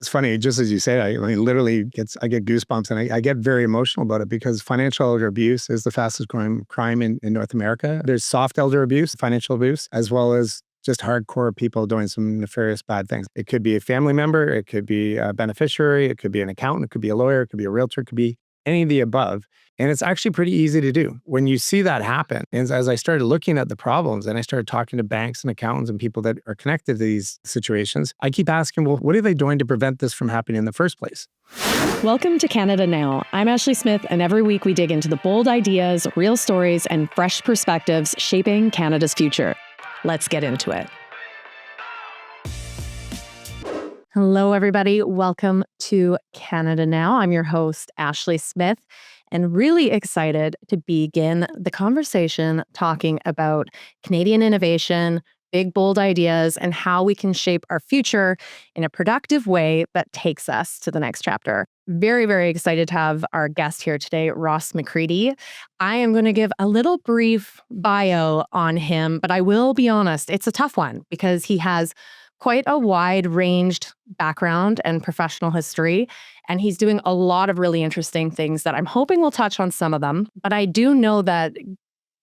It's funny, just as you say, I literally I get goosebumps and I get very emotional about it because financial elder abuse is the fastest growing crime in North America. There's soft elder abuse, financial abuse, as well as just hardcore people doing some nefarious bad things. It could be a family member, it could be a beneficiary, it could be an accountant, it could be a lawyer, it could be a realtor, it could be any of the above. And it's actually pretty easy to do. When you see that happen, and as I started looking at the problems and I started talking to banks and accountants and people that are connected to these situations, I keep asking, well, what are they doing to prevent this from happening in the first place? Welcome to Canada Now. I'm Ashley Smith, and every week we dig into the bold ideas, real stories, and fresh perspectives shaping Canada's future. Let's get into it. Hello, everybody. Welcome to Canada Now. I'm your host, Ashley Smith, and really excited to begin the conversation talking about Canadian innovation, big, bold ideas, and how we can shape our future in a productive way that takes us to the next chapter. Very, very excited to have our guest here today, Ross McCredie. I am going to give a little brief bio on him, but I will be honest, it's a tough one because he has quite a wide-ranged background and professional history, and he's doing a lot of really interesting things that I'm hoping we'll touch on some of them. But I do know that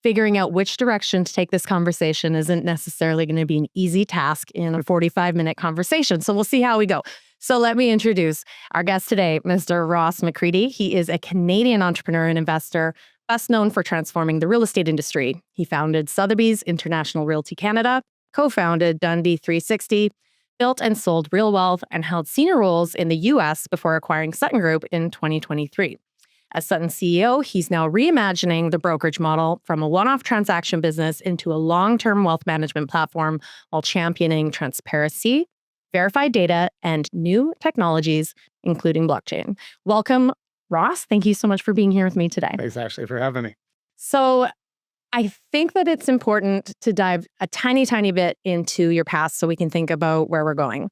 figuring out which direction to take this conversation isn't necessarily going to be an easy task in a 45-minute conversation. So we'll see how we go. So let me introduce our guest today, Mr. Ross McCredie. He is a Canadian entrepreneur and investor, best known for transforming the real estate industry. He founded Sotheby's International Realty Canada, co-founded Dundee 360, built and sold Real Wealth, and held senior roles in the U.S. before acquiring Sutton Group in 2023. As Sutton CEO, he's now reimagining the brokerage model from a one-off transaction business into a long-term wealth management platform while championing transparency, verified data, and new technologies, including blockchain. Welcome, Ross. Thank you so much for being here with me today. Thanks, Ashley, for having me. So I think that it's important to dive a tiny bit into your past so we can think about where we're going.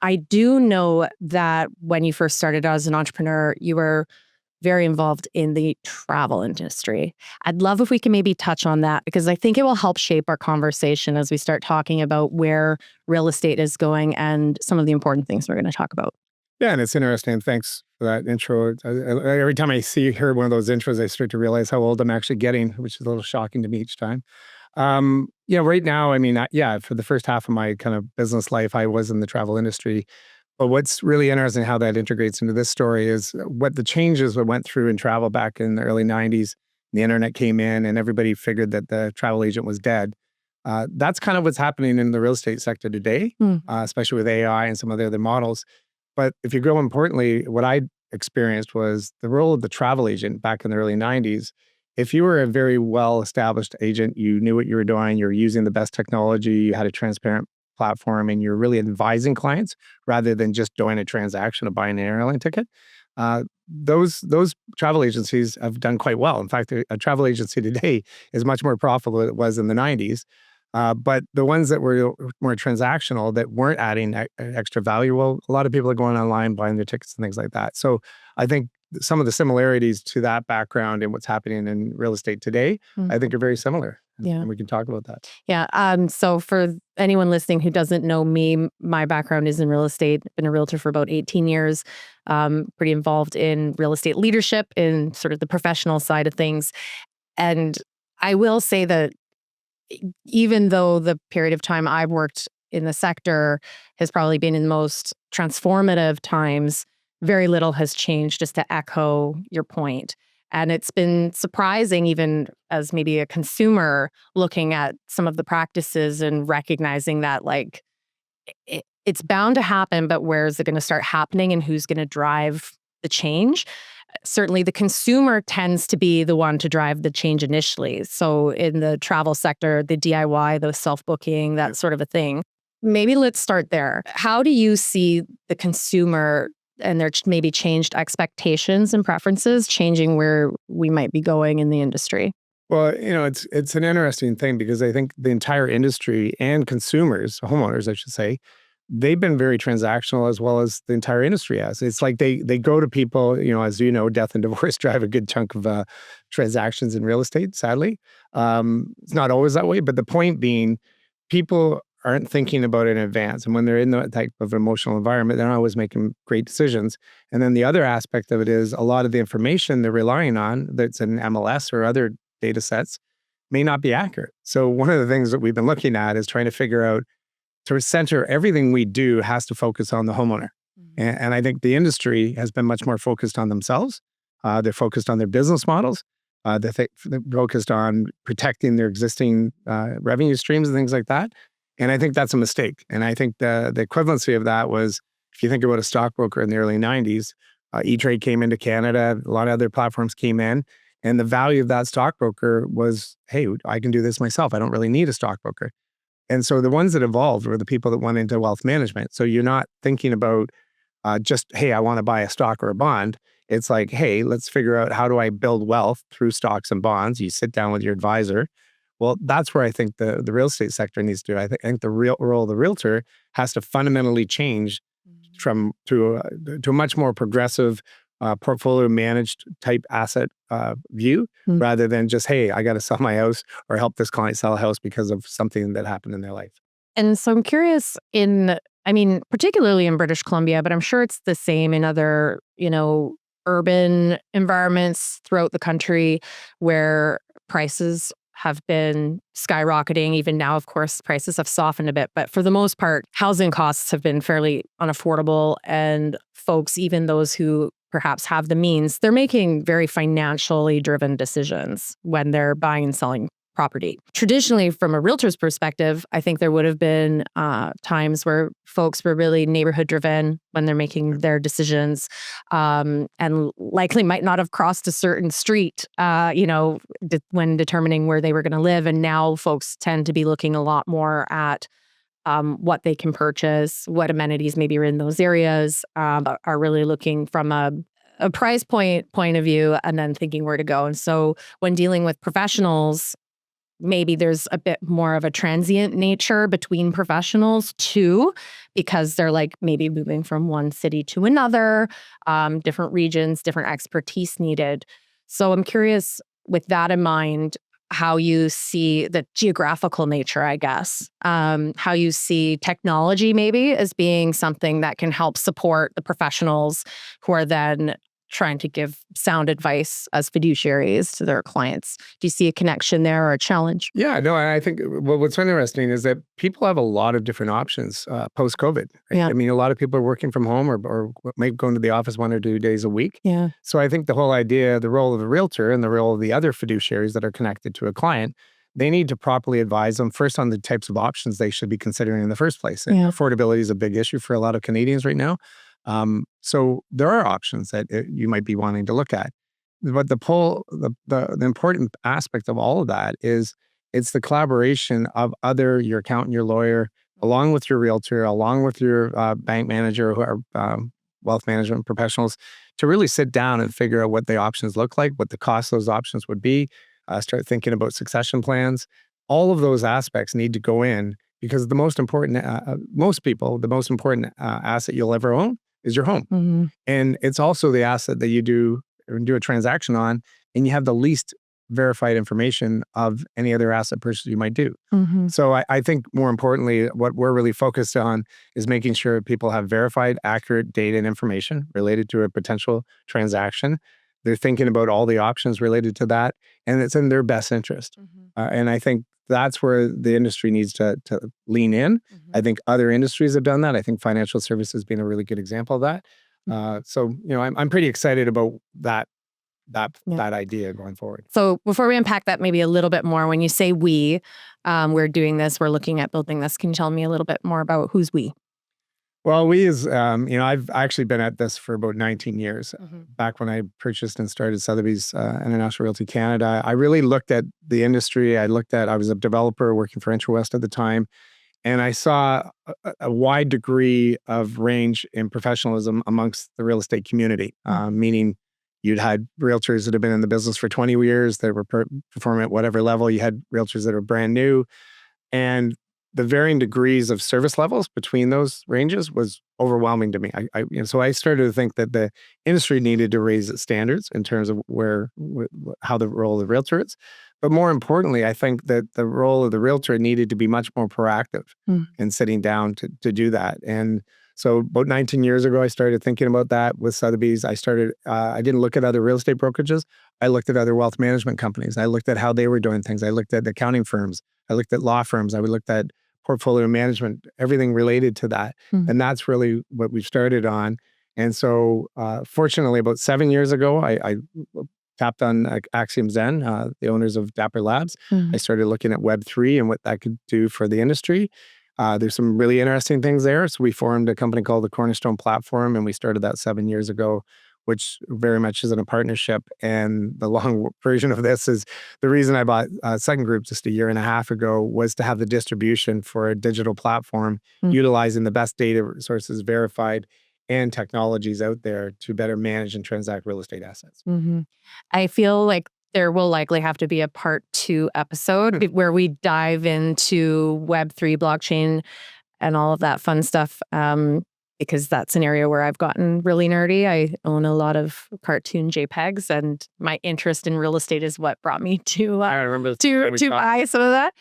I do know that when you first started as an entrepreneur, you were very involved in the travel industry. I'd love if we can maybe touch on that because I think it will help shape our conversation as we start talking about where real estate is going and some of the important things we're going to talk about. Yeah, and it's interesting. Thanks for that intro. Every time I hear one of those intros, I start to realize how old I'm actually getting, which is a little shocking to me each time. Right now, for the first half of my kind of business life, I was in the travel industry. But what's really interesting how that integrates into this story is what the changes we went through in travel back in the early 90s. The internet came in and everybody figured that the travel agent was dead. That's kind of what's happening in the real estate sector today, especially with AI and some of the other models. But if you go importantly, what I experienced was the role of the travel agent back in the early 90s. If you were a very well-established agent, you knew what you were doing, you were using the best technology, you had a transparent platform, and you're really advising clients rather than just doing a transaction of buying an airline ticket. Those travel agencies have done quite well. In fact, a travel agency today is much more profitable than it was in the 90s. But the ones that were more transactional, that weren't adding extra value, well, a lot of people are going online, buying their tickets and things like that. So I think some of the similarities to that background and what's happening in real estate today, I think are very similar. Yeah. And we can talk about that. Yeah. So for anyone listening who doesn't know me, my background is in real estate. Been a realtor for about 18 years, pretty involved in real estate leadership in sort of the professional side of things. And I will say that even though the period of time I've worked in the sector has probably been in the most transformative times, very little has changed, just to echo your point. And it's been surprising, even as maybe a consumer, looking at some of the practices and recognizing that it's bound to happen, but where is it going to start happening and who's going to drive the change? Certainly the consumer tends to be the one to drive the change initially. So in the travel sector, the DIY, the self-booking, that sort of a thing. Maybe let's start there. How do you see the consumer and their maybe changed expectations and preferences changing where we might be going in the industry? Well, it's an interesting thing because I think the entire industry and consumers, homeowners, I should say, they've been very transactional as well as the entire industry has. It's like they go to people, as you know, death and divorce drive a good chunk of transactions in real estate, sadly. It's not always that way, but the point being, people aren't thinking about it in advance. And when they're in that type of emotional environment, they're not always making great decisions. And then the other aspect of it is a lot of the information they're relying on that's in MLS or other data sets may not be accurate. So one of the things that we've been looking at is trying to figure out to center everything we do has to focus on the homeowner. And I think the industry has been much more focused on themselves. They're focused on their business models. They're focused on protecting their existing revenue streams and things like that. And I think that's a mistake. And I think the equivalency of that was, if you think about a stockbroker in the early 90s, E-Trade came into Canada, a lot of other platforms came in, and the value of that stockbroker was, hey, I can do this myself. I don't really need a stockbroker. And so the ones that evolved were the people that went into wealth management. So you're not thinking about just, hey, I want to buy a stock or a bond. It's like, hey, let's figure out how do I build wealth through stocks and bonds. You sit down with your advisor. Well, that's where I think the real estate sector needs to do. I think the real role of the realtor has to fundamentally change to a much more progressive portfolio managed type asset view, rather than just, hey, I got to sell my house or help this client sell a house because of something that happened in their life. And so I'm curious particularly in British Columbia, but I'm sure it's the same in other, urban environments throughout the country where prices have been skyrocketing. Even now, of course, prices have softened a bit, but for the most part, housing costs have been fairly unaffordable, and folks, even those who perhaps have the means, they're making very financially driven decisions when they're buying and selling property. Traditionally, from a realtor's perspective, I think there would have been times where folks were really neighborhood driven when they're making their decisions, and likely might not have crossed a certain street, when determining where they were going to live. And now folks tend to be looking a lot more at what they can purchase, what amenities maybe are in those areas, are really looking from a price point of view, and then thinking where to go. And so when dealing with professionals, maybe there's a bit more of a transient nature between professionals too, because they're like maybe moving from one city to another, different regions, different expertise needed. So I'm curious, with that in mind, how you see the geographical nature, I guess, how you see technology maybe as being something that can help support the professionals who are then trying to give sound advice as fiduciaries to their clients. Do you see a connection there or a challenge? Yeah, no, I think what's interesting is that people have a lot of different options post-COVID. Right? Yeah. I mean, a lot of people are working from home or maybe going to the office 1 or 2 days a week. Yeah. So I think the whole idea, the role of the realtor and the role of the other fiduciaries that are connected to a client, they need to properly advise them first on the types of options they should be considering in the first place. And affordability is a big issue for a lot of Canadians right now. So there are options that you might be wanting to look at. But the important aspect of all of that is it's the collaboration of your accountant, your lawyer, along with your realtor, along with your bank manager who are wealth management professionals, to really sit down and figure out what the options look like, what the cost of those options would be, start thinking about succession plans. All of those aspects need to go in, because the most important, the most important asset you'll ever own is your home. Mm-hmm. And it's also the asset that you do a transaction on, and you have the least verified information of any other asset purchase you might do. Mm-hmm. So I think more importantly, what we're really focused on is making sure people have verified, accurate data and information related to a potential transaction. They're thinking about all the options related to that, and it's in their best interest. Mm-hmm. And I think that's where the industry needs to lean in. Mm-hmm. I think other industries have done that. I think financial services being a really good example of that. So I'm pretty excited about that idea going forward. So before we unpack that maybe a little bit more, when you say we're doing this, we're looking at building this, can you tell me a little bit more about who's we? Well, we as, I've actually been at this for about 19 years. Mm-hmm. Back when I purchased and started Sotheby's International Realty Canada, I really looked at the industry. I was a developer working for Interac at the time, and I saw a wide degree of range in professionalism amongst the real estate community, meaning you'd had realtors that have been in the business for 20 years that were performing at whatever level. You had realtors that are brand new, and the varying degrees of service levels between those ranges was overwhelming to me. So I started to think that the industry needed to raise its standards in terms of how the role of the realtor is. But more importantly, I think that the role of the realtor needed to be much more proactive in sitting down to do that. And so about 19 years ago, I started thinking about that with Sotheby's. I didn't look at other real estate brokerages. I looked at other wealth management companies. I looked at how they were doing things. I looked at accounting firms. I looked at law firms. I looked at portfolio management, everything related to that. And that's really what we started on. And so fortunately, about 7 years ago, I tapped on Axiom Zen, the owners of Dapper Labs. I started looking at Web3 and what that could do for the industry. There's some really interesting things there. So we formed a company called the Cornerstone platform, and we started that 7 years ago, which very much is in a partnership. And the long version of this is the reason I bought Sutton Group just a year and a half ago was to have the distribution for a digital platform, utilizing the best data sources, verified, and technologies out there to better manage and transact real estate assets. I feel like there will likely have to be a part 2 episode where we dive into Web3, blockchain, and all of that fun stuff, because that's an area where I've gotten really nerdy. I own a lot of cartoon JPEGs, and my interest in real estate is what brought me to I remember to buy some of that.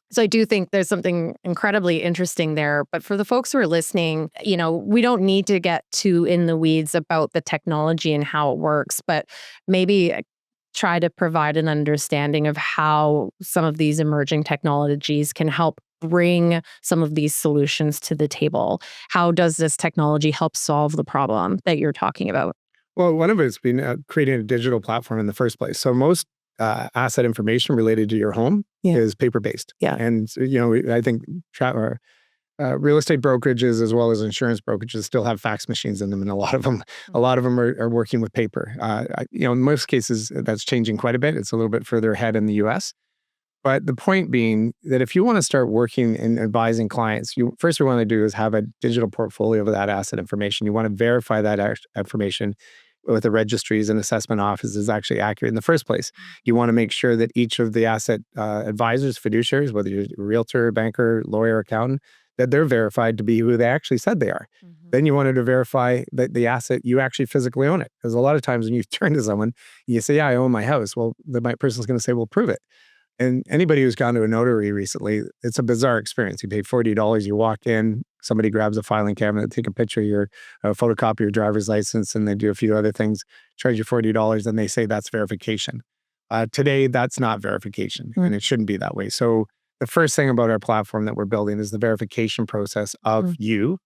So I do think there's something incredibly interesting there. But for the folks who are listening, we don't need to get too in the weeds about the technology and how it works, but maybe try to provide an understanding of how some of these emerging technologies can help bring some of these solutions to the table. How does this technology help solve the problem that you're talking about? Well, one of it has been creating a digital platform in the first place. So most asset information related to your home is paper-based. And, I think real estate brokerages as well as insurance brokerages still have fax machines in them, and a lot of them are working with paper. In most cases, that's changing quite a bit. It's a little bit further ahead in the US. But the point being that if you want to start working and advising clients, first you want to do is have a digital portfolio of that asset information. You want to verify that information with the registries and assessment office is actually accurate in the first place. You want to make sure that each of the asset advisors, fiduciaries, whether you're a realtor, banker, lawyer, accountant, that they're verified to be who they actually said they are. Then you wanted to verify that the asset, you actually physically own it. Because a lot of times when you turn to someone, you say, yeah, I own my house. Well, the person's going to say, well, prove it. And anybody who's gone to a notary recently, it's a bizarre experience. You pay $40, you walk in, somebody grabs a filing cabinet, take a picture of your photocopy your driver's license, and they do a few other things, charge you $40, and they say that's verification. Today, that's not verification, and it shouldn't be that way. So the first thing about our platform that we're building is the verification process of you,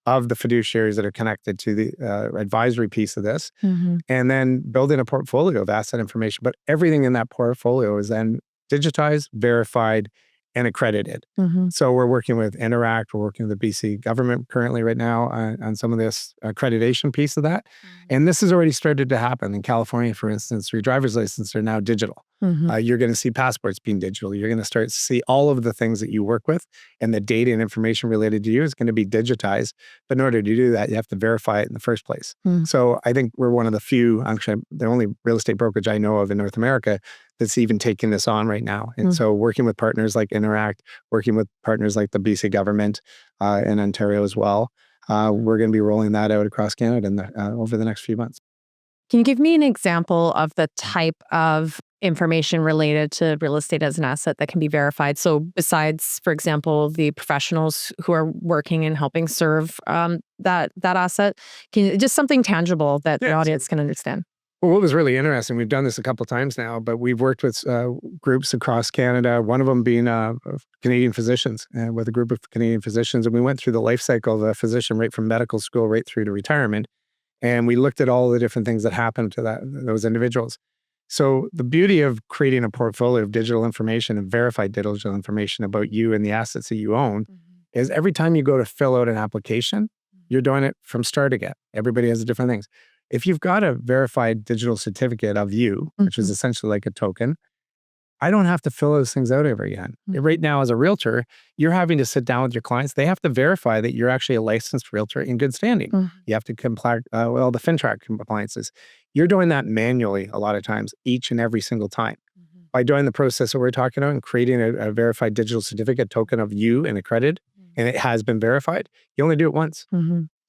of the fiduciaries that are connected to the advisory piece of this, and then building a portfolio of asset information. But everything in that portfolio is then digitized, verified, and accredited. So we're working with Interac, we're working with the BC government currently right now on some of this accreditation piece of that. And this has already started to happen. In California, for instance, your driver's license are now digital. You're going to see passports being digital. You're going to start to see all of the things that you work with, and the data and information related to you is going to be digitized. But in order to do that, you have to verify it in the first place. So I think we're one of the few, actually the only real estate brokerage I know of in North America that's even taking this on right now. And so working with partners like Interac, working with partners like the BC government in Ontario as well, we're going to be rolling that out across Canada over the next few months. Can you give me an example of the type of information related to real estate as an asset that can be verified? So besides, for example, the professionals who are working and helping serve that asset, just something tangible that the audience can understand? Well, what was really interesting, we've done this a couple of times now, but we've worked with groups across Canada, one of them being Canadian physicians, with a group of Canadian physicians. And we went through the life cycle of a physician right from medical school right through to retirement. And we looked at all the different things that happened to those individuals. So the beauty of creating a portfolio of digital information and verified digital information about you and the assets that you own is every time you go to fill out an application, you're doing it from start again. Everybody has different things. If you've got a verified digital certificate of you, which is essentially like a token, I don't have to fill those things out ever again. Right now, as a realtor, you're having to sit down with your clients. They have to verify that you're actually a licensed realtor in good standing. You have to comply with the FINTRAC compliances. You're doing that manually a lot of times, each and every single time. By doing the process that we're talking about and creating a verified digital certificate token of you and accredited, and it has been verified, you only do it once.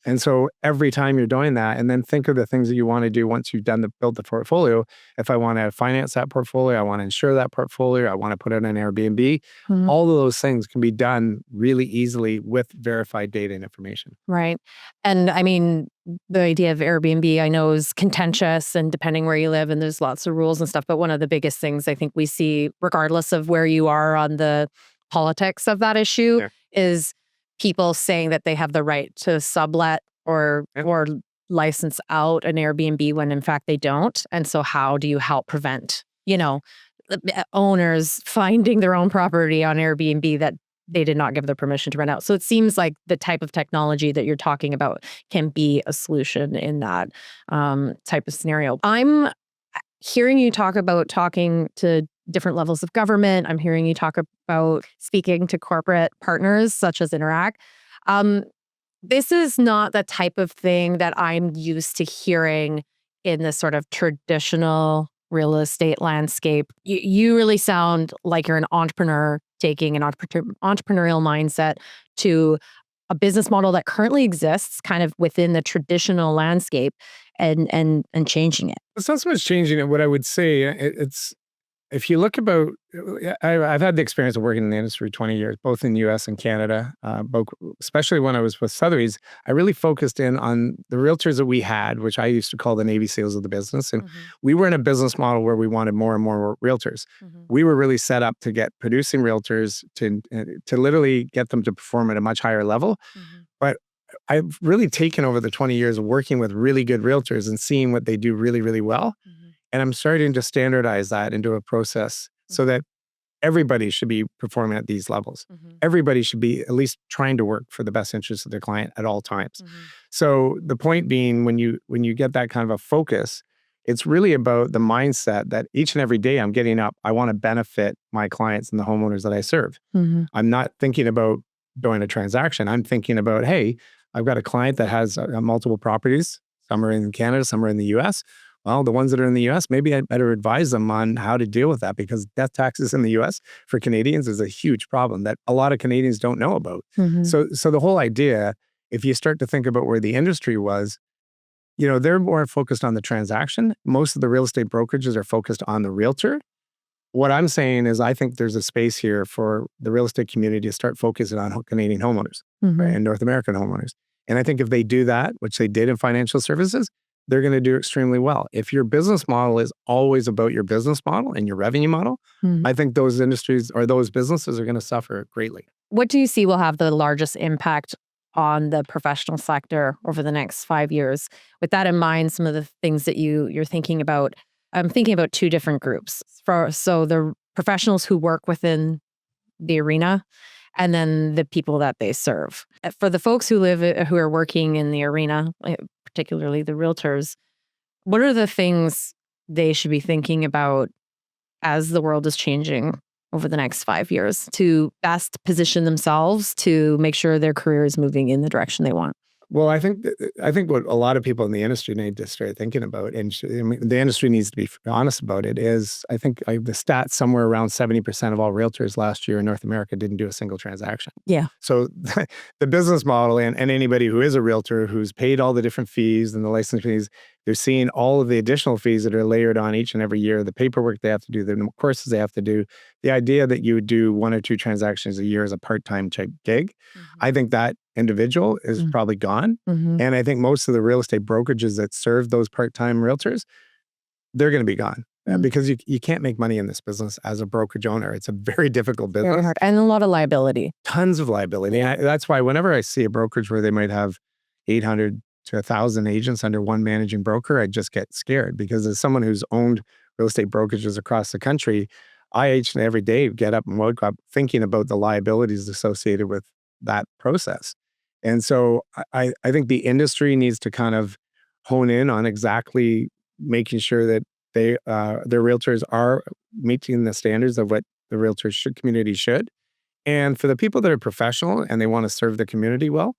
And so every time you're doing that, and then think of the things that you want to do once you've built the portfolio. If I want to finance that portfolio, I want to insure that portfolio, I want to put it on Airbnb. All of those things can be done really easily with verified data and information. Right. And I mean, the idea of Airbnb, I know, is contentious and depending where you live, and there's lots of rules and stuff. But one of the biggest things I think we see, regardless of where you are on the politics of that issue, is people saying that they have the right to sublet or license out an Airbnb when in fact they don't. And so how do you help prevent, owners finding their own property on Airbnb that they did not give the permission to rent out? So it seems like the type of technology that you're talking about can be a solution in that type of scenario. I'm hearing you talk about talking to different levels of government. I'm hearing you talk about speaking to corporate partners such as Interac. This is not the type of thing that I'm used to hearing in the sort of traditional real estate landscape. You really sound like you're an entrepreneur taking an entrepreneurial mindset to a business model that currently exists kind of within the traditional landscape and changing it. It's not so much changing it. What I would say, it's if you look about, I've had the experience of working in the industry for 20 years, both in the US and Canada, especially when I was with Sotheby's. I really focused in on the realtors that we had, which I used to call the Navy SEALs of the business. And we were in a business model where we wanted more and more realtors. We were really set up to get producing realtors to literally get them to perform at a much higher level. But I've really taken over the 20 years of working with really good realtors and seeing what they do really, really well. And I'm starting to standardize that into a process so that everybody should be performing at these levels. Everybody should be at least trying to work for the best interest of their client at all times. So the point being, when you get that kind of a focus, it's really about the mindset that each and every day I'm getting up, I want to benefit my clients and the homeowners that I serve. I'm not thinking about doing a transaction. I'm thinking about, hey, I've got a client that has multiple properties. Some are in Canada, some are in the US. Well, the ones that are in the US, maybe I'd better advise them on how to deal with that, because death taxes in the US for Canadians is a huge problem that a lot of Canadians don't know about. So the whole idea, if you start to think about where the industry was, they're more focused on the transaction. Most of the real estate brokerages are focused on the realtor. What I'm saying is I think there's a space here for the real estate community to start focusing on Canadian homeowners and North American homeowners. And I think if they do that, which they did in financial services, they're going to do extremely well. If your business model is always about your business model and your revenue model, I think those industries or those businesses are going to suffer greatly. What do you see will have the largest impact on the professional sector over the next 5 years? With that in mind, some of the things that you're thinking about, I'm thinking about two different groups. So the professionals who work within the arena, and then the people that they serve. For the folks who are working in the arena, particularly the realtors, what are the things they should be thinking about as the world is changing over the next 5 years to best position themselves to make sure their career is moving in the direction they want? Well, I think what a lot of people in the industry need to start thinking about, and the industry needs to be honest about it, is I think the stats somewhere around 70% of all realtors last year in North America didn't do a single transaction. Yeah. So the business model and anybody who is a realtor who's paid all the different fees and the license fees, they're seeing all of the additional fees that are layered on each and every year, the paperwork they have to do, the courses they have to do, the idea that you would do 1 or 2 transactions a year as a part-time type gig. I think that individual is probably gone. And I think most of the real estate brokerages that serve those part-time realtors, they're going to be gone because you can't make money in this business as a brokerage owner. It's a very difficult business. Very hard. And a lot of liability. Tons of liability. That's why whenever I see a brokerage where they might have 800 to 1,000 agents under one managing broker, I just get scared, because as someone who's owned real estate brokerages across the country, I each and every day get up and woke up thinking about the liabilities associated with that process. And so I think the industry needs to kind of hone in on exactly making sure that their realtors are meeting the standards of what the realtor community should. And for the people that are professional and they want to serve the community well,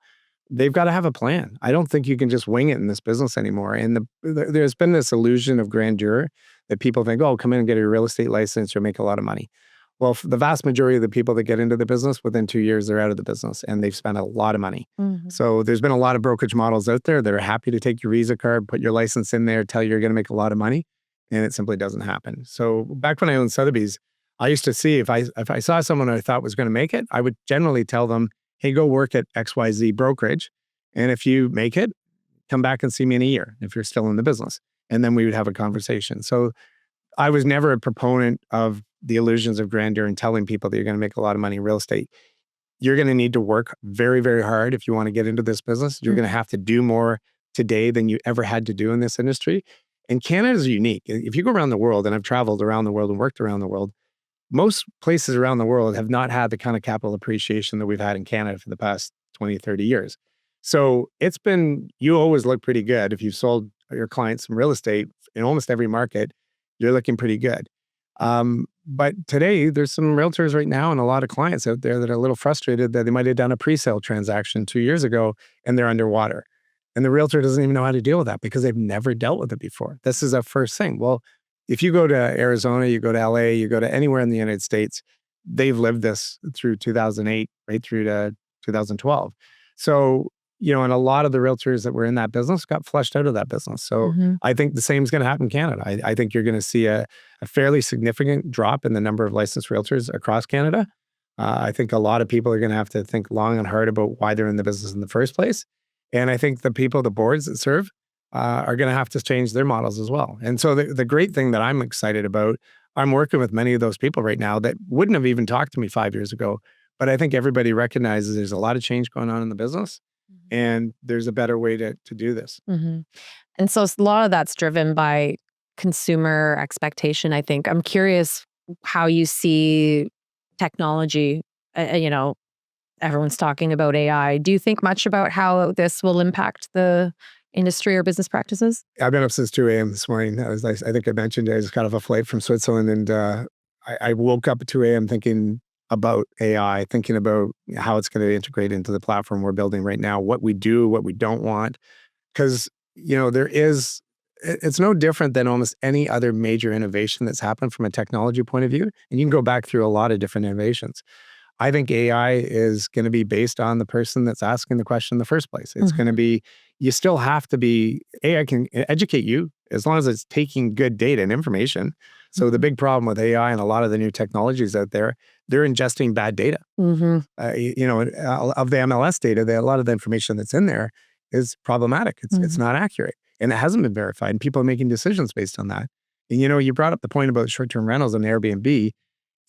they've got to have a plan. I don't think you can just wing it in this business anymore. And there's been this illusion of grandeur that people think, oh, come in and get a real estate license or make a lot of money. Well, the vast majority of the people that get into the business, within 2 years, they're out of the business and they've spent a lot of money. So there's been a lot of brokerage models out there that are happy to take your Visa card, put your license in there, tell you you're going to make a lot of money, and it simply doesn't happen. So back when I owned Sotheby's, I used to see if I saw someone I thought was going to make it, I would generally tell them, hey, go work at XYZ brokerage. And if you make it, come back and see me in a year if you're still in the business. And then we would have a conversation. So I was never a proponent of the illusions of grandeur and telling people that you're going to make a lot of money in real estate. You're going to need to work very, very hard if you want to get into this business. You're going to have to do more today than you ever had to do in this industry. And Canada is unique. If you go around the world, and I've traveled around the world and worked around the world, most places around the world have not had the kind of capital appreciation that we've had in Canada for the past 20, 30 years. So you always look pretty good. If you've sold your clients some real estate in almost every market, you're looking pretty good. But today, there's some realtors right now and a lot of clients out there that are a little frustrated that they might have done a pre-sale transaction 2 years ago and they're underwater. And the realtor doesn't even know how to deal with that because they've never dealt with it before. This is a first thing. Well, if you go to Arizona, you go to LA, you go to anywhere in the United States, they've lived this through 2008, right through to 2012. So, and a lot of the realtors that were in that business got flushed out of that business. So I think the same is going to happen in Canada. I think you're going to see a fairly significant drop in the number of licensed realtors across Canada. I think a lot of people are going to have to think long and hard about why they're in the business in the first place. And I think the boards that serve are going to have to change their models as well. And so the great thing that I'm excited about, I'm working with many of those people right now that wouldn't have even talked to me 5 years ago. But I think everybody recognizes there's a lot of change going on in the business. And there's a better way to do this. And so a lot of that's driven by consumer expectation, I think. I'm curious how you see technology. Everyone's talking about AI. Do you think much about how this will impact the industry or business practices? I've been up since 2 a.m. this morning. I think I mentioned I was kind of a flight from Switzerland, and I woke up at 2 a.m. thinking about AI, thinking about how it's going to integrate into the platform we're building right now, what we do, what we don't want. Because, it's no different than almost any other major innovation that's happened from a technology point of view. And you can go back through a lot of different innovations. I think AI is going to be based on the person that's asking the question in the first place. It's going to be, you still have to be, AI can educate you as long as it's taking good data and information. So the big problem with AI and a lot of the new technologies out there, they're ingesting bad data. Of the MLS data, a lot of the information that's in there is problematic. It's not accurate, and it hasn't been verified, and people are making decisions based on that. And you brought up the point about short-term rentals and Airbnb.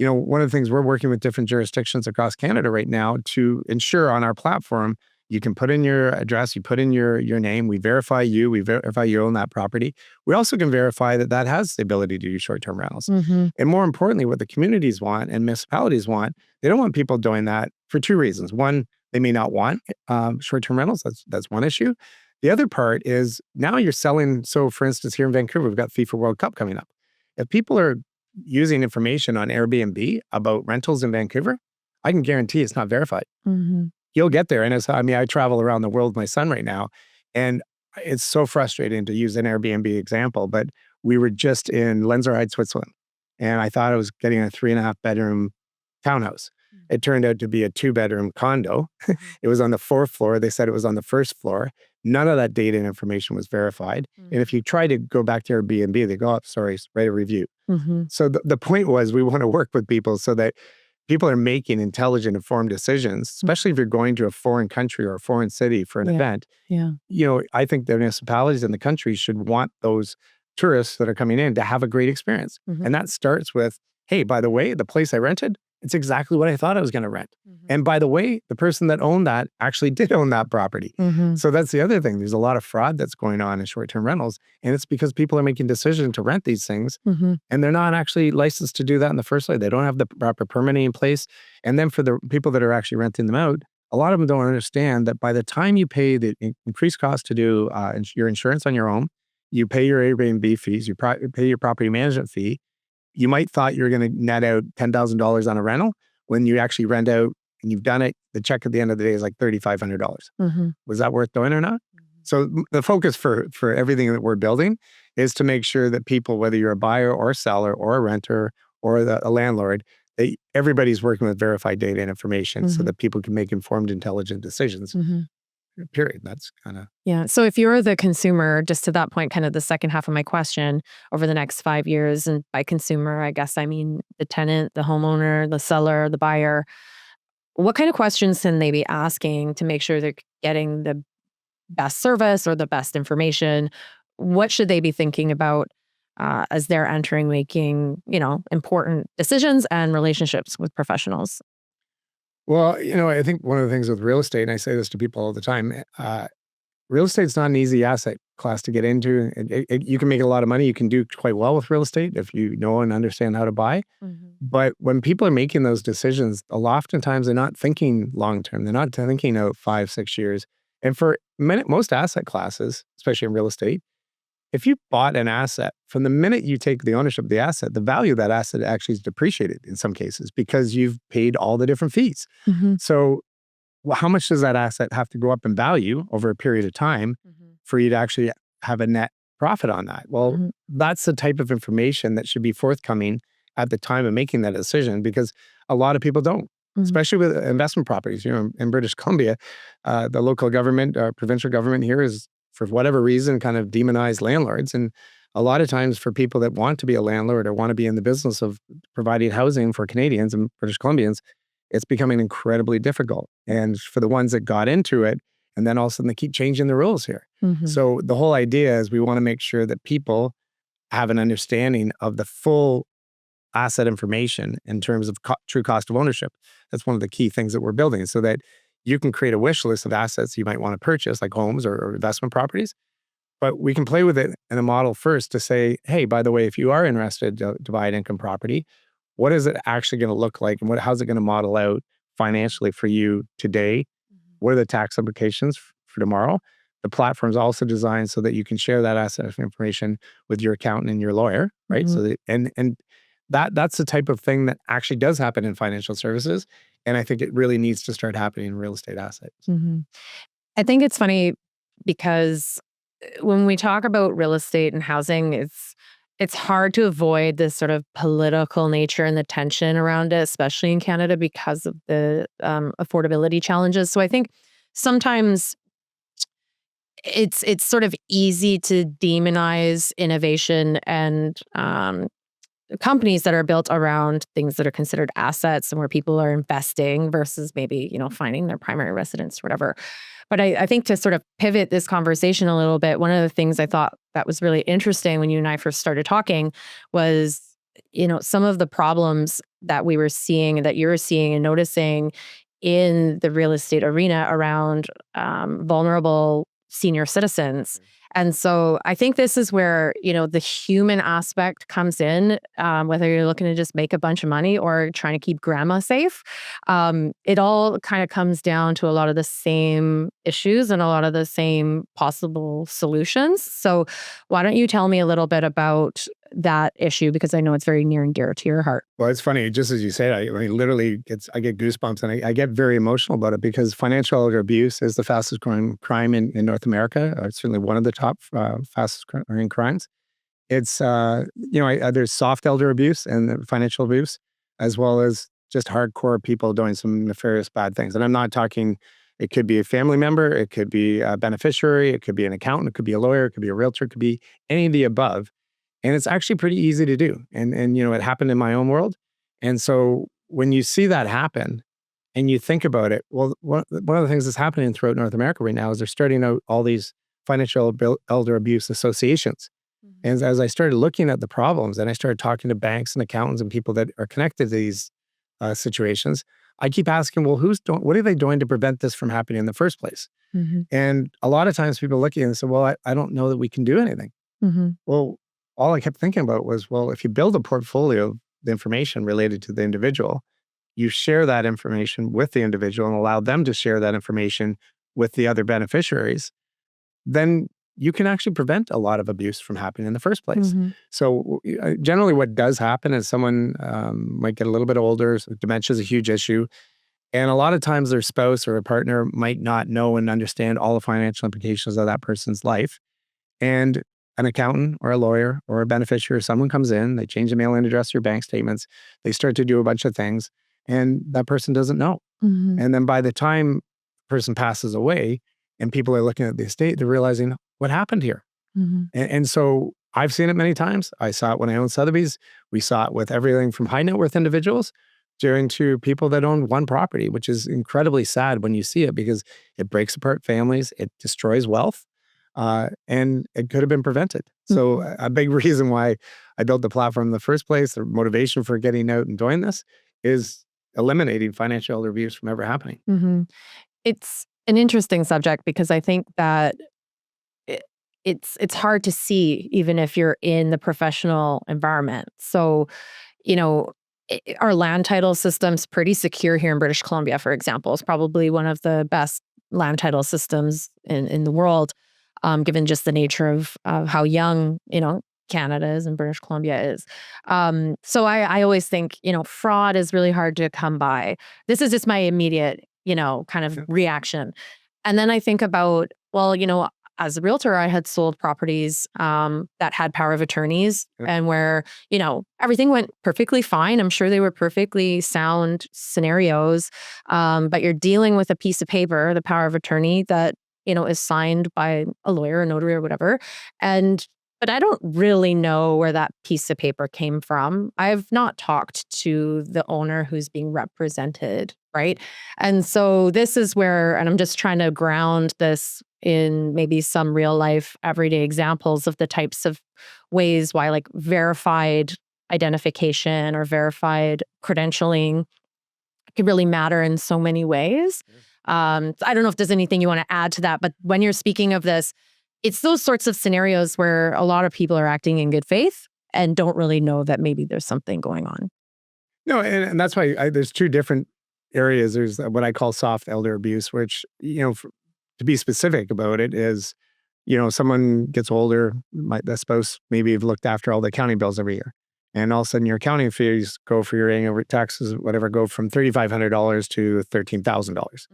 One of the things we're working with different jurisdictions across Canada right now to ensure on our platform, you can put in your address, you put in your name, we verify you own that property. We also can verify that has the ability to do short-term rentals. And more importantly, what the communities want and municipalities want, they don't want people doing that for two reasons. One, they may not want short-term rentals. That's one issue. The other part is now you're selling. So for instance, here in Vancouver, we've got FIFA World Cup coming up. If people are using information on Airbnb about rentals in Vancouver, I can guarantee it's not verified. You'll get there. And I travel around the world with my son right now, and it's so frustrating to use an Airbnb example, but we were just in Lenzerheide, Switzerland, and I thought I was getting a 3.5 bedroom townhouse. It turned out to be a 2-bedroom condo. It was on the 4th floor. They said it was on the 1st floor. None of that data and information was verified. And if you try to go back to Airbnb, they go, oh, sorry, write a review. So the point was we want to work with people so that people are making intelligent, informed decisions, especially if you're going to a foreign country or a foreign city for an event. I think the municipalities in the country should want those tourists that are coming in to have a great experience. And that starts with, hey, by the way, the place I rented, it's exactly what I thought I was going to rent. And by the way, the person that owned that actually did own that property. So that's the other thing. There's a lot of fraud that's going on in short-term rentals. And it's because people are making decisions to rent these things and they're not actually licensed to do that in the first place. They don't have the proper permitting in place. And then for the people that are actually renting them out, a lot of them don't understand that by the time you pay the increased cost to do your insurance on your home, you pay your Airbnb fees, you pay your property management fee, you might thought you were going to net out $10,000 on a rental. When you actually rent out and you've done it, the check at the end of the day is like $3,500. Was that worth doing or not? So the focus for everything that we're building is to make sure that people, whether you're a buyer or a seller or a renter or a landlord, everybody's working with verified data and information so Mhm. that people can make informed, intelligent decisions. Mhm. Period. That's kind of Yeah. So if you're the consumer, just to that point, kind of the second half of my question, over the next 5 years, and by consumer, I guess I mean the tenant, the homeowner, the seller, the buyer, what kind of questions can they be asking to make sure they're getting the best service or the best information? What should they be thinking about as they're entering making, important decisions and relationships with professionals? well, I think one of the things with real estate, and I say this to people all the time, real estate's not an easy asset class to get into. You can make a lot of money. You can do quite well with real estate if you know and understand how to buy. Mhm. But when people are making those decisions, oftentimes they're not thinking long term. They're not thinking out 5, 6 years. And for most asset classes, especially in real estate, if you bought an asset, from the minute you take the ownership of the asset, the value of that asset actually is depreciated in some cases because you've paid all the different fees. Mhm. So, well, how much does that asset have to go up in value over a period of time Mhm. for you to actually have a net profit on that? Well, Mhm. that's the type of information that should be forthcoming at the time of making that decision, because a lot of people don't, Mhm. especially with investment properties. In British Columbia, the local government, provincial government here is, for whatever reason, kind of demonized landlords. And a lot of times for people that want to be a landlord or want to be in the business of providing housing for Canadians and British Columbians, it's becoming incredibly difficult. And for the ones that got into it, and then all of a sudden they keep changing the rules here. Mhm. So the whole idea is we want to make sure that people have an understanding of the full asset information in terms of true cost of ownership. That's one of the key things that we're building, so that you can create a wish list of assets you might want to purchase, like homes or investment properties. But we can play with it in a model first to say, hey, by the way, if you are interested to buy an income property, what is it actually going to look like, and how's it going to model out financially for you today? What are the tax implications for tomorrow? The platform's also designed so that you can share that asset information with your accountant and your lawyer, right? Mhm. So that, and that's the type of thing that actually does happen in financial services, and I think it really needs to start happening in real estate assets. Mhm. I think it's funny because when we talk about real estate and housing, it's hard to avoid this sort of political nature and the tension around it, especially in Canada because of the affordability challenges. So I think sometimes it's sort of easy to demonize innovation and companies that are built around things that are considered assets and where people are investing versus maybe, finding their primary residence or whatever. But I think to sort of pivot this conversation a little bit, one of the things I thought that was really interesting when you and I first started talking was, some of the problems that we were seeing, that you're seeing and noticing in the real estate arena around vulnerable senior citizens. And so I think this is where, the human aspect comes in, whether you're looking to just make a bunch of money or trying to keep grandma safe. It all kind of comes down to a lot of the same issues and a lot of the same possible solutions. So why don't you tell me a little bit about that issue? Because I know it's very near and dear to your heart. Well, it's funny, just as you say, I literally I get goosebumps, and I get very emotional about it, because financial elder abuse is the fastest growing crime in North America. It's certainly one of the top fastest growing crimes. It's, there's soft elder abuse and financial abuse, as well as just hardcore people doing some nefarious bad things. And I'm not talking, it could be a family member, it could be a beneficiary, it could be an accountant, it could be a lawyer, it could be a realtor, it could be any of the above. And it's actually pretty easy to do. And it happened in my own world. And so when you see that happen and you think about it, well, one of the things that's happening throughout North America right now is they're starting out all these financial elder abuse associations. And as I started looking at the problems, and I started talking to banks and accountants and people that are connected to these situations, I keep asking, well, what are they doing to prevent this from happening in the first place? Mhm. And a lot of times people look at it and say, well, I don't know that we can do anything. Mhm. Well, all I kept thinking about was, well, if you build a portfolio of the information related to the individual, you share that information with the individual and allow them to share that information with the other beneficiaries, then you can actually prevent a lot of abuse from happening in the first place. Mhm. So generally what does happen is someone might get a little bit older. So dementia is a huge issue. And a lot of times their spouse or a partner might not know and understand all the financial implications of that person's life. And an accountant or a lawyer or a beneficiary, someone comes in, they change the mailing address to your bank statements, they start to do a bunch of things, and that person doesn't know. And then by the time the person passes away and people are looking at the estate, they're realizing what happened here. And so I've seen it many times. I saw it when I owned Sotheby's. We saw it with everything from high net worth individuals to people that own one property, which is incredibly sad when you see it because it breaks apart families, it destroys wealth, and it could have been prevented. So a big reason why I built the platform in the first place, the motivation for getting out and doing this, is eliminating financial elder abuse from ever happening. It's an interesting subject because I think that it's hard to see even if you're in the professional environment. So, our land title system's pretty secure here in British Columbia, for example. It's probably one of the best land title systems in the world, given just the nature of how young, Canada is and British Columbia is. So I always think, fraud is really hard to come by. This is just my immediate, kind of reaction. And then I think about, well, as a realtor, I had sold properties that had power of attorneys and where, everything went perfectly fine. I'm sure they were perfectly sound scenarios. But you're dealing with a piece of paper, the power of attorney that, is signed by a lawyer, a notary or whatever. But I don't really know where that piece of paper came from. I've not talked to the owner who's being represented, right? And so this is where, and I'm just trying to ground this in maybe some real life everyday examples of the types of ways why like verified identification or verified credentialing could really matter in so many ways. I don't know if there's anything you want to add to that, but when you're speaking of this, it's those sorts of scenarios where a lot of people are acting in good faith and don't really know that maybe there's something going on. No, and that's why there's two different areas. There's what I call soft elder abuse, which, to be specific about it is, someone gets older, the spouse maybe have looked after all the accounting bills every year. And all of a sudden your accounting fees go for your annual taxes, whatever, go from $3,500 to $13,000.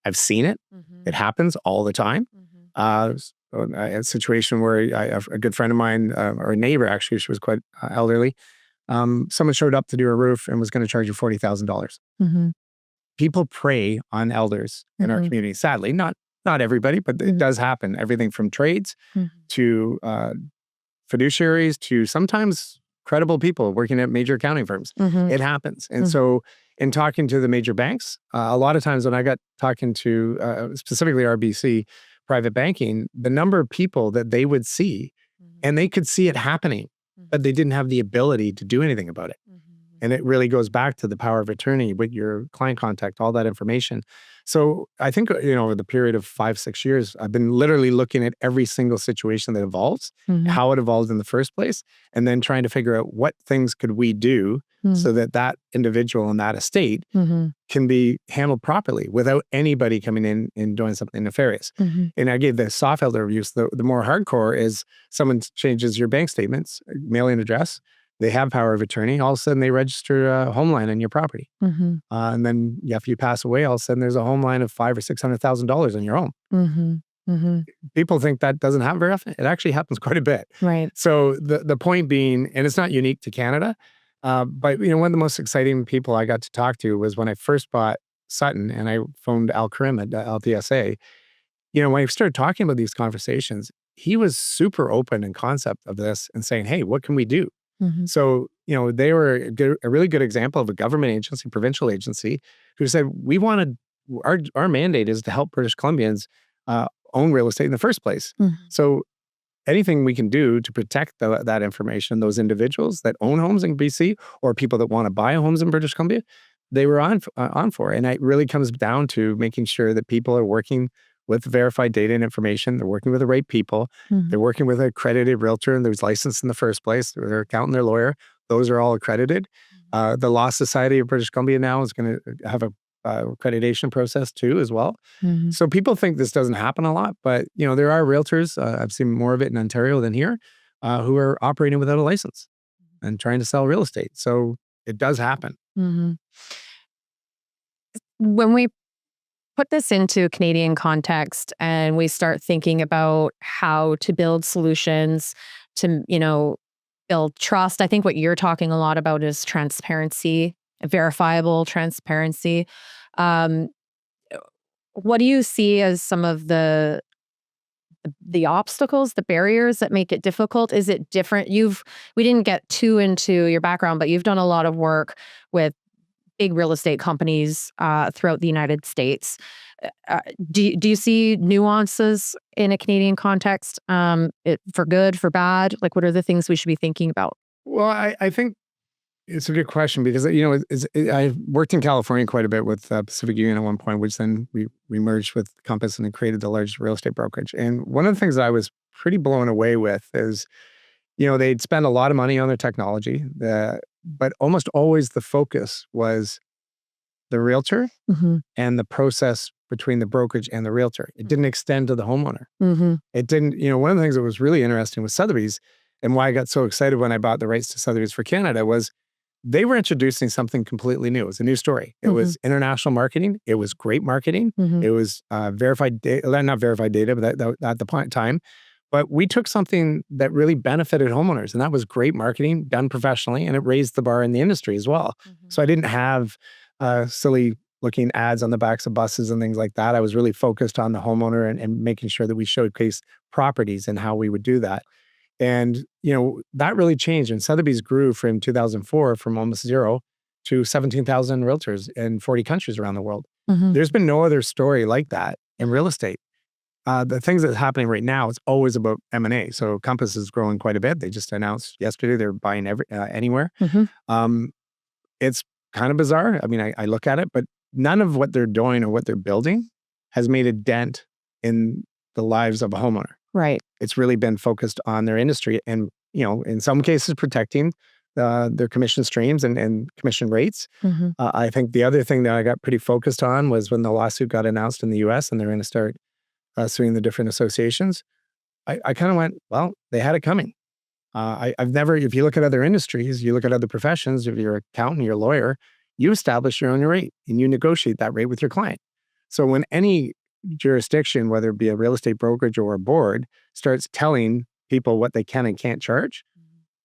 I've seen it. It happens all the time. A situation where a good friend of mine, or a neighbor actually, she was quite elderly. Someone showed up to do a roof and was going to charge you $40,000. People prey on elders in our community. Sadly, not everybody, but it does happen. Everything from trades to fiduciaries to sometimes credible people working at major accounting firms. It happens. And so in talking to the major banks, a lot of times when I got talking to specifically RBC private banking, the number of people that they would see and they could see it happening, but they didn't have the ability to do anything about it. And it really goes back to the power of attorney with your client contact, all that information. So I think, over the period of 5-6 years, I've been literally looking at every single situation that evolves, how it evolved in the first place, and then trying to figure out what things could we do so that that individual in that estate can be handled properly without anybody coming in and doing something nefarious. And I gave the soft elder abuse. The more hardcore is someone changes your bank statements, mailing address, they have power of attorney, all of a sudden they register a home line on your property. And then if you pass away, all of a sudden there's a home line of $500,000 or $600,000 in your home. People think that doesn't happen very often. It actually happens quite a bit. Right. So the point being, and it's not unique to Canada, but one of the most exciting people I got to talk to was when I first bought Sutton and I phoned Al Karim at LTSA. When I started talking about these conversations, he was super open in concept of this and saying, hey, what can we do? So, they were a really good example of a government agency, provincial agency, who said, we wanted, our mandate is to help British Columbians own real estate in the first place. So anything we can do to protect that information, those individuals that own homes in BC or people that want to buy homes in British Columbia, they were on for it. And it really comes down to making sure that people are working with verified data and information. They're working with the right people. They're working with an accredited realtor and who's licensed in the first place. Their accountant, their lawyer, those are all accredited. The Law Society of British Columbia now is going to have a accreditation process too as well. So people think this doesn't happen a lot, but there are realtors, I've seen more of it in Ontario than here, who are operating without a license and trying to sell real estate. So it does happen. When we put this into Canadian context and we start thinking about how to build solutions to, build trust, I think what you're talking a lot about is transparency, verifiable transparency. Um, what do you see as some of the obstacles, the barriers that make it difficult? Is it different? We didn't get too into your background, but you've done a lot of work with big real estate companies throughout the United States. Do you see nuances in a Canadian context, for good, for bad? Like, what are the things we should be thinking about? Well, I think it's a good question because, I worked in California quite a bit with Pacific Union at one point, which then we merged with Compass and then created the largest real estate brokerage. And one of the things that I was pretty blown away with is, they'd spend a lot of money on their technology, but almost always the focus was the realtor Mm-hmm. and the process between the brokerage and the realtor. It didn't extend to the homeowner. Mm-hmm. It didn't, one of the things that was really interesting with Sotheby's and why I got so excited when I bought the rights to Sotheby's for Canada was they were introducing something completely new. It was a new story. It was international marketing. It was great marketing. Mm-hmm. It was verified data, not verified data, but that at the point in time. But we took something that really benefited homeowners, and that was great marketing done professionally, and it raised the bar in the industry as well. Mm-hmm. So I didn't have silly looking ads on the backs of buses and things like that. I was really focused on the homeowner and making sure that we showcase properties and how we would do that. And, that really changed. And Sotheby's grew from 2004 from almost zero to 17,000 realtors in 40 countries around the world. Mm-hmm. There's been no other story like that in real estate. The things that's happening right now, it's always about M&A. So Compass is growing quite a bit. They just announced yesterday they're buying anywhere. Mm-hmm. It's kind of bizarre. I mean, I look at it, but none of what they're doing or what they're building has made a dent in the lives of a homeowner. Right. It's really been focused on their industry and, in some cases protecting their commission streams and commission rates. Mm-hmm. I think the other thing that I got pretty focused on was when the lawsuit got announced in the US and they're going to start suing the different associations. I kind of went, well, they had it coming. I've never, if you look at other industries, you look at other professions, if you're an accountant, you're a lawyer, you establish your own rate and you negotiate that rate with your client. So when any jurisdiction, whether it be a real estate brokerage or a board, starts telling people what they can and can't charge,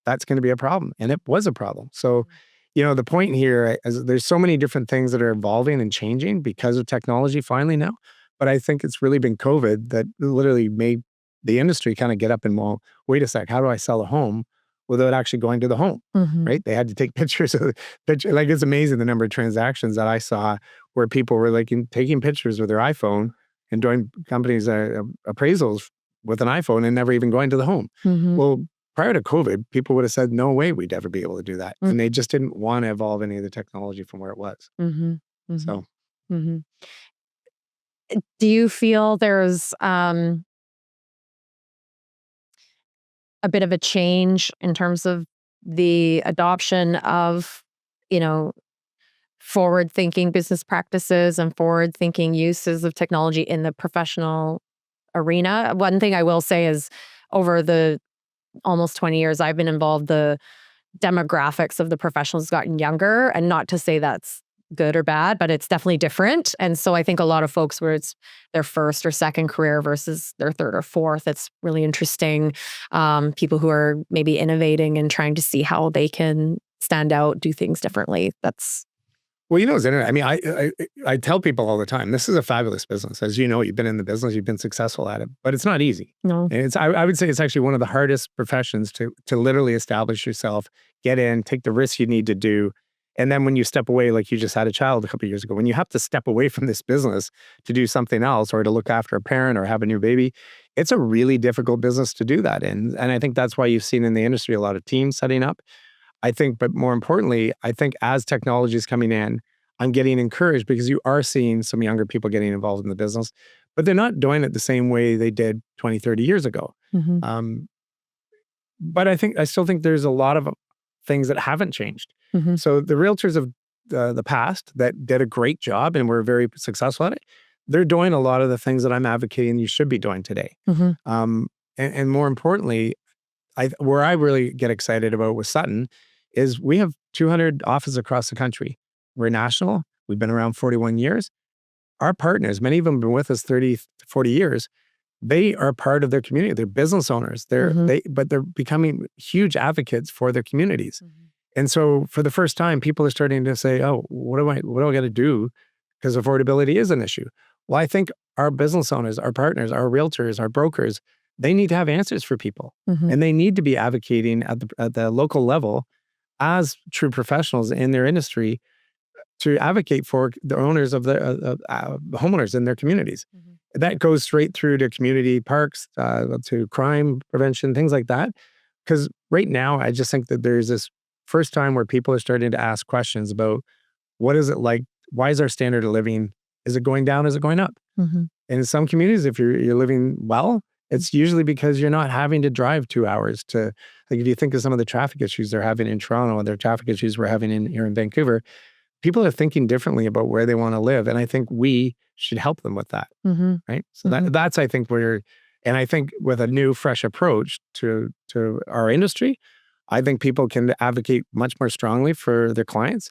that's going to be a problem. And it was a problem. So, the point here is there's so many different things that are evolving and changing because of technology finally now. But I think it's really been COVID that literally made the industry kind of get up and, well, wait a sec, how do I sell a home without actually going to the home, right? They had to take pictures of the picture. Like, it's amazing the number of transactions that I saw where people were like taking pictures with their iPhone and doing companies' appraisals with an iPhone and never even going to the home. Mm-hmm. Well, prior to COVID, people would have said, no way we'd ever be able to do that. Mm-hmm. And they just didn't want to evolve any of the technology from where it was. Mm-hmm. Mm-hmm. So, Mm-hmm. Do you feel there's a bit of a change in terms of the adoption of, forward-thinking business practices and forward-thinking uses of technology in the professional arena? One thing I will say is over the almost 20 years I've been involved, the demographics of the professionals has gotten younger, and not to say that's good or bad, but it's definitely different. And so I think a lot of folks where it's their first or second career versus their third or fourth, it's really interesting. People who are maybe innovating and trying to see how they can stand out, do things differently. Well, it's interesting. I mean, I tell people all the time, this is a fabulous business. As you know, you've been in the business, you've been successful at it, but it's not easy. No. And I would say it's actually one of the hardest professions to literally establish yourself, get in, take the risks you need to do. And then when you step away, like you just had a child a couple of years ago, when you have to step away from this business to do something else or to look after a parent or have a new baby, it's a really difficult business to do that in. And I think that's why you've seen in the industry a lot of teams setting up. I think, but more importantly, I think as technology is coming in, I'm getting encouraged because you are seeing some younger people getting involved in the business, but they're not doing it the same way they did 20, 30 years ago. Mm-hmm. But I still think there's a lot of things that haven't changed. Mm-hmm. So the realtors of the past that did a great job and were very successful at it, they're doing a lot of the things that I'm advocating you should be doing today. Mm-hmm. And more importantly, where I really get excited about with Sutton is we have 200 offices across the country. We're national. We've been around 41 years. our partners, many of them have been with us 30, 40 years. They are part of their community. They're business owners. But they're becoming huge advocates for their communities. And so for the first time, people are starting to say, oh, what do I got to do? Because affordability is an issue. Well, I think our business owners, our partners, our realtors, our brokers, they need to have answers for people. And they need to be advocating at the local level as true professionals in their industry to advocate for the owners of the homeowners in their communities. That goes straight through to community parks, to crime prevention, things like that. Because right now, I just think that there's this first time where people are starting to ask questions about what is it like? Why is our standard of living? Is it going down? Is it going up? And in some communities, if you're living well, it's usually because you're not having to drive 2 hours to, like if you think of some of the traffic issues they're having in Toronto and their traffic issues we're having here in Vancouver, people are thinking differently about where they want to live. And I think we should help them with that, right? So that's, I think, and I think with a new, fresh approach to our industry, I think people can advocate much more strongly for their clients.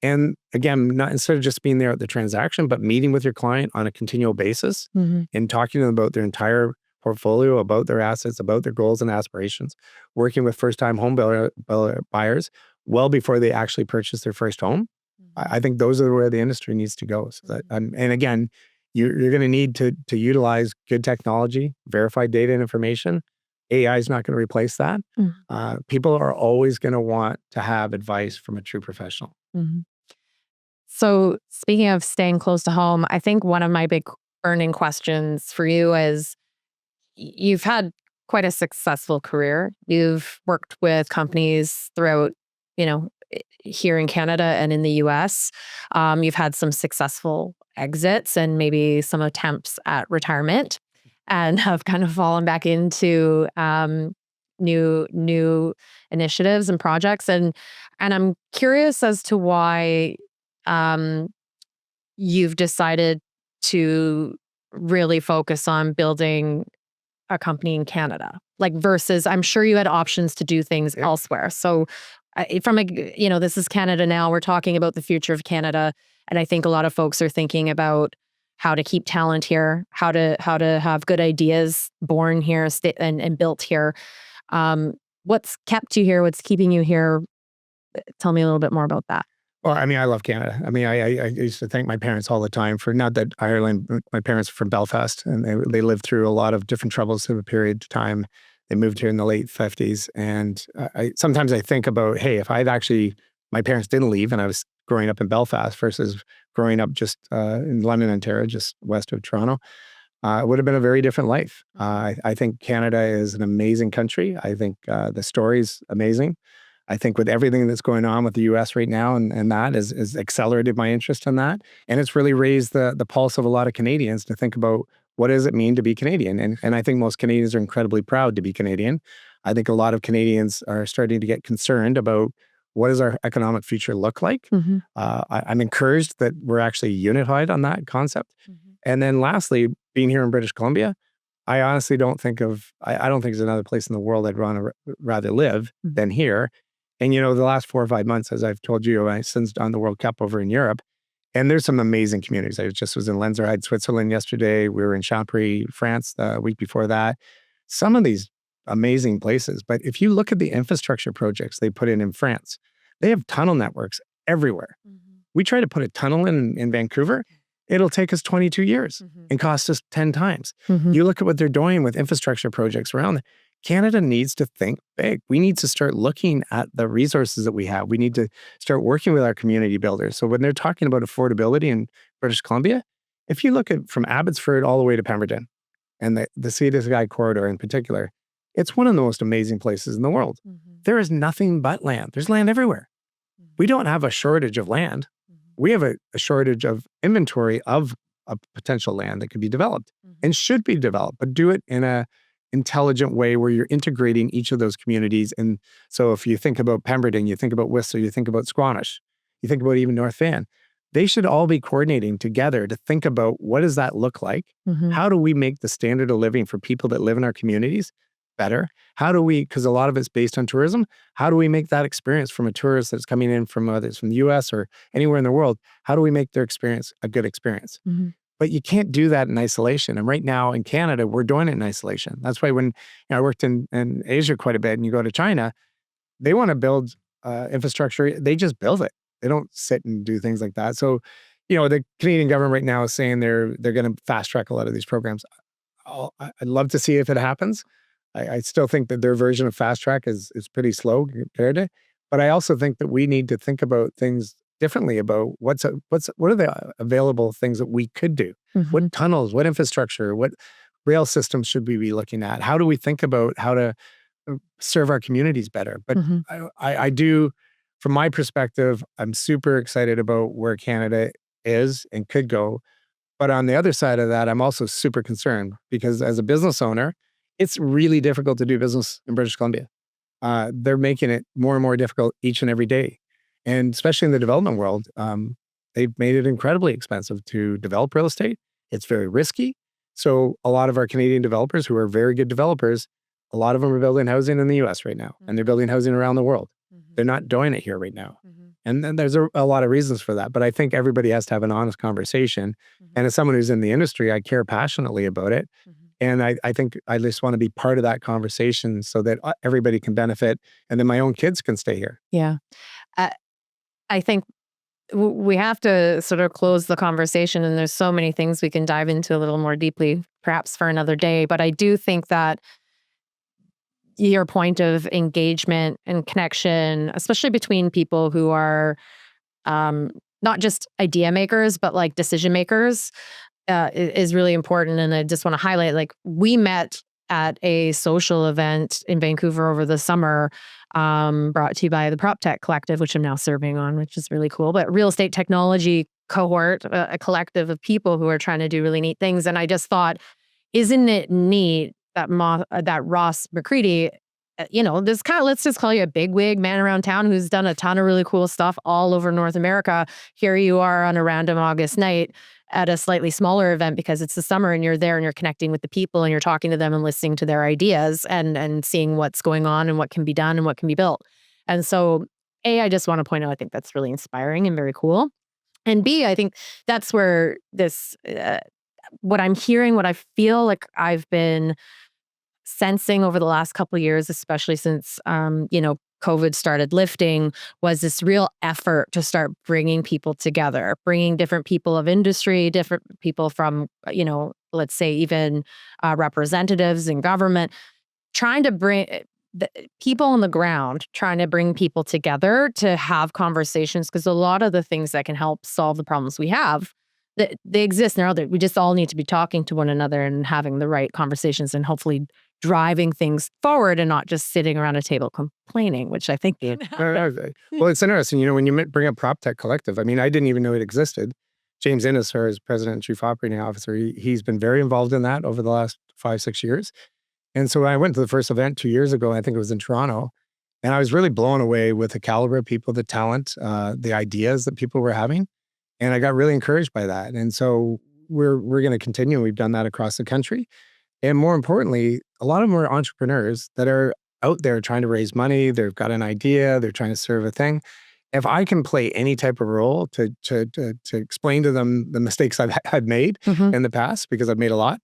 And again, not instead of just being there at the transaction, but meeting with your client on a continual basis and talking to them about their entire portfolio, about their assets, about their goals and aspirations, working with first-time home buyers well before they actually purchase their first home. I think those are where the industry needs to go. So and again, you're going to need to utilize good technology, verified data and information. AI is not going to replace that. People are always going to want to have advice from a true professional. So speaking of staying close to home, I think one of my big burning questions for you is you've had quite a successful career. You've worked with companies throughout, here in Canada and in the US. You've had some successful exits and maybe some attempts at retirement and have kind of fallen back into new initiatives and projects. And I'm curious as to why you've decided to really focus on building a company in Canada, like versus I'm sure you had options to do things elsewhere. So this is Canada now. We're talking about the future of Canada. And I think a lot of folks are thinking about how to keep talent here, how to have good ideas born here and built here. What's kept you here? What's keeping you here? Tell me a little bit more about that. Well, I mean, I love Canada. I mean, I used to thank my parents all the time for, not that Ireland, my parents are from Belfast, and they lived through a lot of different troubles through a period of time. They moved here in the late 50s. And sometimes I think about, hey, if my parents didn't leave and I was growing up in Belfast versus growing up just in London, Ontario, just west of Toronto, it would have been a very different life. I think Canada is an amazing country. I think the story's amazing. I think with everything that's going on with the US right now and that has accelerated my interest in that. And it's really raised the pulse of a lot of Canadians to think about what does it mean to be Canadian? And I think most Canadians are incredibly proud to be Canadian. I think a lot of Canadians are starting to get concerned about what does our economic future look like? I'm encouraged that we're actually unified on that concept. And then lastly, being here in British Columbia, I honestly don't think there's another place in the world I'd rather live than here. And, the last 4 or 5 months, as I've told you, I since done the World Cup over in Europe, and there's some amazing communities. I just was in Lenzerheide, Switzerland yesterday. We were in Champry, France, the week before that. Some of these amazing places. But if you look at the infrastructure projects they put in France, they have tunnel networks everywhere. We try to put a tunnel in Vancouver. It'll take us 22 years and cost us 10 times. You look at what they're doing with infrastructure projects around. Canada needs to think big. We need to start looking at the resources that we have. We need to start working with our community builders. So when they're talking about affordability in British Columbia, if you look at from Abbotsford all the way to Pemberton and the Sea to Sky corridor in particular, it's one of the most amazing places in the world. There is nothing but land. There's land everywhere. We don't have a shortage of land. We have a shortage of inventory of a potential land that could be developed and should be developed, but do it in a intelligent way where you're integrating each of those communities. And so if you think about Pemberton, you think about Whistler, you think about Squamish, you think about even North Van, they should all be coordinating together to think about what does that look like? How do we make the standard of living for people that live in our communities better? How do we, because a lot of it's based on tourism, how do we make that experience from a tourist that's coming in from whether it's from the US or anywhere in the world, how do we make their experience a good experience? But you can't do that in isolation. And right now in Canada, we're doing it in isolation. That's why when I worked in Asia quite a bit, and you go to China, they want to build infrastructure. They just build it. They don't sit and do things like that. So, the Canadian government right now is saying they're going to fast track a lot of these programs. I'd love to see if it happens. I still think that their version of fast track is pretty slow compared to, but I also think that we need to think about things differently about what are the available things that we could do? What tunnels, what infrastructure, what rail systems should we be looking at? How do we think about how to serve our communities better? But I do, from my perspective, I'm super excited about where Canada is and could go. But on the other side of that, I'm also super concerned because as a business owner, it's really difficult to do business in British Columbia. They're making it more and more difficult each and every day. And especially in the development world, they've made it incredibly expensive to develop real estate. It's very risky. So a lot of our Canadian developers who are very good developers, a lot of them are building housing in the US right now, and they're building housing around the world. They're not doing it here right now. And then there's a lot of reasons for that. But I think everybody has to have an honest conversation. And as someone who's in the industry, I care passionately about it. And I think I just want to be part of that conversation so that everybody can benefit and then my own kids can stay here. Yeah. I think we have to sort of close the conversation, and there's so many things we can dive into a little more deeply, perhaps for another day. But I do think that your point of engagement and connection, especially between people who are not just idea makers, but like decision makers, is really important. And I just want to highlight, like, we met at a social event in Vancouver over the summer, brought to you by the Proptech collective, which I'm now serving on, which is really cool. But real estate technology cohort, a collective of people who are trying to do really neat things. And I just thought, isn't it neat that that Ross McCredie, this kind of, let's just call you a bigwig man around town who's done a ton of really cool stuff all over North America. Here you are on a random August night at a slightly smaller event because it's the summer, and you're there and you're connecting with the people and you're talking to them and listening to their ideas and seeing what's going on and what can be done and what can be built. And so, I just want to point out, I think that's really inspiring and very cool. And B, I think that's where this, what I'm hearing, what I feel like I've been sensing over the last couple of years, especially since, COVID started lifting, was this real effort to start bringing people together, bringing different people of industry, different people from, let's say even representatives in government, trying to bring the people on the ground, trying to bring people together to have conversations, because a lot of the things that can help solve the problems we have, they exist and they're out there. We just all need to be talking to one another and having the right conversations and hopefully driving things forward and not just sitting around a table complaining, which I think can happen. Well, it's interesting, when you bring up Proptech Collective, I mean, I didn't even know it existed. James Innes, as President and Chief Operating Officer, he's been very involved in that over the last 5-6 years. And so I went to the first event 2 years ago, I think it was in Toronto, and I was really blown away with the caliber of people, the talent, the ideas that people were having. And I got really encouraged by that. And so we're going to continue. We've done that across the country. And more importantly, a lot of them are entrepreneurs that are out there trying to raise money. They've got an idea. They're trying to serve a thing. If I can play any type of role to explain to them the mistakes I've made in the past, because I've made a lot,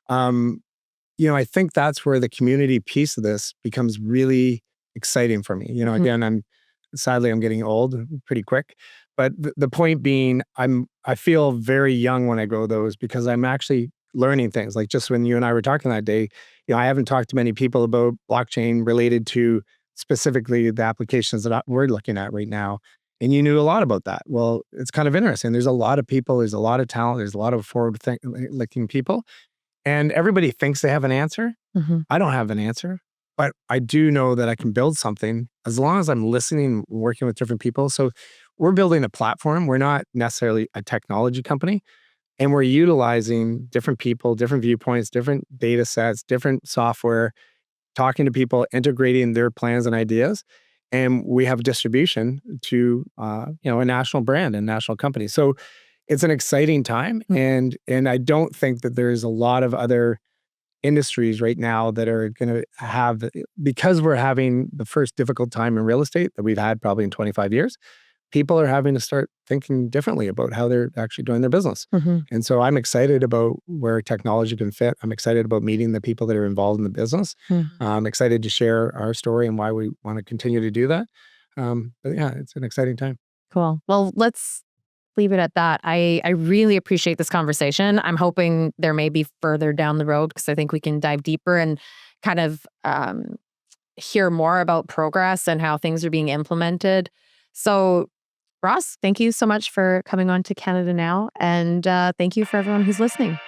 I think that's where the community piece of this becomes really exciting for me. Again, I'm getting old pretty quick. But the point being, I feel very young when I go to those because I'm actually learning things. Like just when you and I were talking that day, I haven't talked to many people about blockchain related to specifically the applications that we're looking at right now. And you knew a lot about that. Well, it's kind of interesting. There's a lot of people, there's a lot of talent, there's a lot of forward-looking people. And everybody thinks they have an answer. I don't have an answer, but I do know that I can build something as long as I'm listening, working with different people. So we're building a platform. We're not necessarily a technology company. And we're utilizing different people, different viewpoints, different data sets, different software, talking to people, integrating their plans and ideas. And we have distribution to, a national brand and national company. So it's an exciting time. And I don't think that there's a lot of other industries right now that are going to have, because we're having the first difficult time in real estate that we've had probably in 25 years, people are having to start thinking differently about how they're actually doing their business. And so I'm excited about where technology can fit. I'm excited about meeting the people that are involved in the business. I'm excited to share our story and why we want to continue to do that. But yeah, it's an exciting time. Cool. Well, let's leave it at that. I really appreciate this conversation. I'm hoping there may be further down the road because I think we can dive deeper and kind of hear more about progress and how things are being implemented. So, Ross, thank you so much for coming on to Canada Now. And thank you for everyone who's listening.